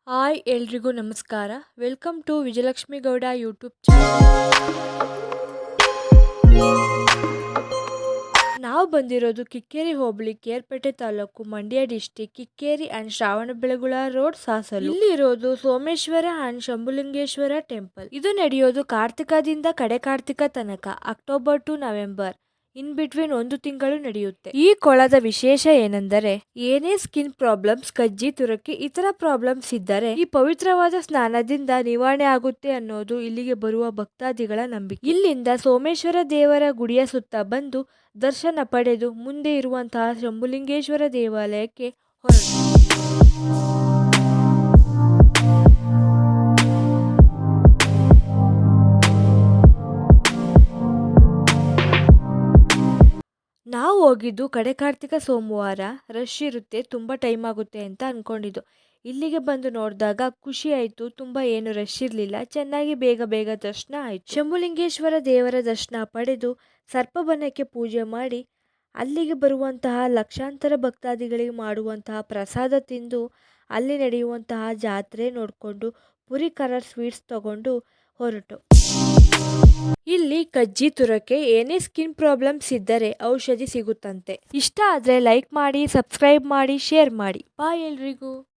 Hi ಎಲ್ರಿಗೂ ನಮಸ್ಕಾರ. Welcome to Vijayalakshmi Gowda YouTube channel. ನಾವು ಬಂದಿರೋದು ಕಿಕ್ಕೇರಿ ಹೋಬಳಿ, Kerpete taluk, Mandya district, Kikkeri and Shravanabelagola road, Sasalu. ಇಲ್ಲಿರೋದು ಸೋಮೇಶ್ವರ ಅಂಡ್ ಶಂಭುಲಿಂಗೇಶ್ವರ ಟೆಂಪಲ್. ಇದು ನಡೆಯೋದು ಕಾರ್ತಿಕದಿಂದ ಕಡೆ ಕಾರ್ತಿಕ ತನಕ, October to November in between 1 ತಿಂಗಳು ನಡೆಯುತ್ತೆ. ಈ ಕೊಳದ ವಿಶೇಷ ಏನೆಂದರೆ, ಏನೇ ಸ್ಕಿನ್ ಪ್ರಾಬ್ಲಮ್ಸ್, ಕಜ್ಜಿ, ತುರಕಿ ಇತರ ಪ್ರಾಬ್ಲಮ್ಸ್ ಇದ್ದರೆ ಈ ಪವಿತ್ರವಾದ ಸ್ನಾನದಿಂದ ನಿವಾರಣೆ ಆಗುತ್ತೆ ಅನ್ನೋದು ಇಲ್ಲಿಗೆ ಬರುವ ಭಕ್ತಾದಿಗಳ ನಂಬಿಕೆ. ಇಲ್ಲಿಂದ ಸೋಮೇಶ್ವರ ದೇವರ ಗುಡಿಯ ಸುತ್ತ ಬಂದು ದರ್ಶನ ಪಡೆದು ಮುಂದೆ ಇರುವಂತಹ ಶಂಭುಲಿಂಗೇಶ್ವರ ದೇವಾಲಯಕ್ಕೆ ಹೊರಟು. ನಾವು ಹೋಗಿದ್ದು ಕಡೆ ಕಾರ್ತಿಕ ಸೋಮವಾರ. ರಶ್ ಇರುತ್ತೆ, ತುಂಬ ಟೈಮ್ ಆಗುತ್ತೆ ಅಂತ ಅಂದ್ಕೊಂಡಿದ್ದು. ಇಲ್ಲಿಗೆ ಬಂದು ನೋಡಿದಾಗ ಖುಷಿ ಆಯಿತು. ತುಂಬ ಏನು ರಶ್ ಇರಲಿಲ್ಲ, ಚೆನ್ನಾಗಿ ಬೇಗ ದರ್ಶನ ಆಯಿತು. ಶಂಭುಲಿಂಗೇಶ್ವರ ದೇವರ ದರ್ಶನ ಪಡೆದು ಸರ್ಪಬನಕ್ಕೆ ಪೂಜೆ ಮಾಡಿ ಅಲ್ಲಿಗೆ ಬರುವಂತಹ ಲಕ್ಷಾಂತರ ಭಕ್ತಾದಿಗಳಿಗೆ ಮಾಡುವಂತಹ ಪ್ರಸಾದ ತಿಂದು ಅಲ್ಲಿ ನಡೆಯುವಂತಹ ಜಾತ್ರೆ ನೋಡಿಕೊಂಡು ಪುರಿ ಖಾರ ಸ್ವೀಟ್ಸ್ ತಗೊಂಡು ಹೊರಟು. ಇಲ್ಲಿ ಕಜ್ಜಿ, ತುರಕೆ, ಏನೇ ಸ್ಕಿನ್ ಪ್ರಾಬ್ಲಮ್ಸ್ ಇದ್ದರೆ ಔಷಧಿ ಸಿಗುತ್ತಂತೆ. ಇಷ್ಟ ಆದರೆ ಲೈಕ್ ಮಾಡಿ, ಸಬ್ಸ್ಕ್ರೈಬ್ ಮಾಡಿ, ಶೇರ್ ಮಾಡಿ. ಬಾಯ್ ಎಲ್ರಿಗೂ.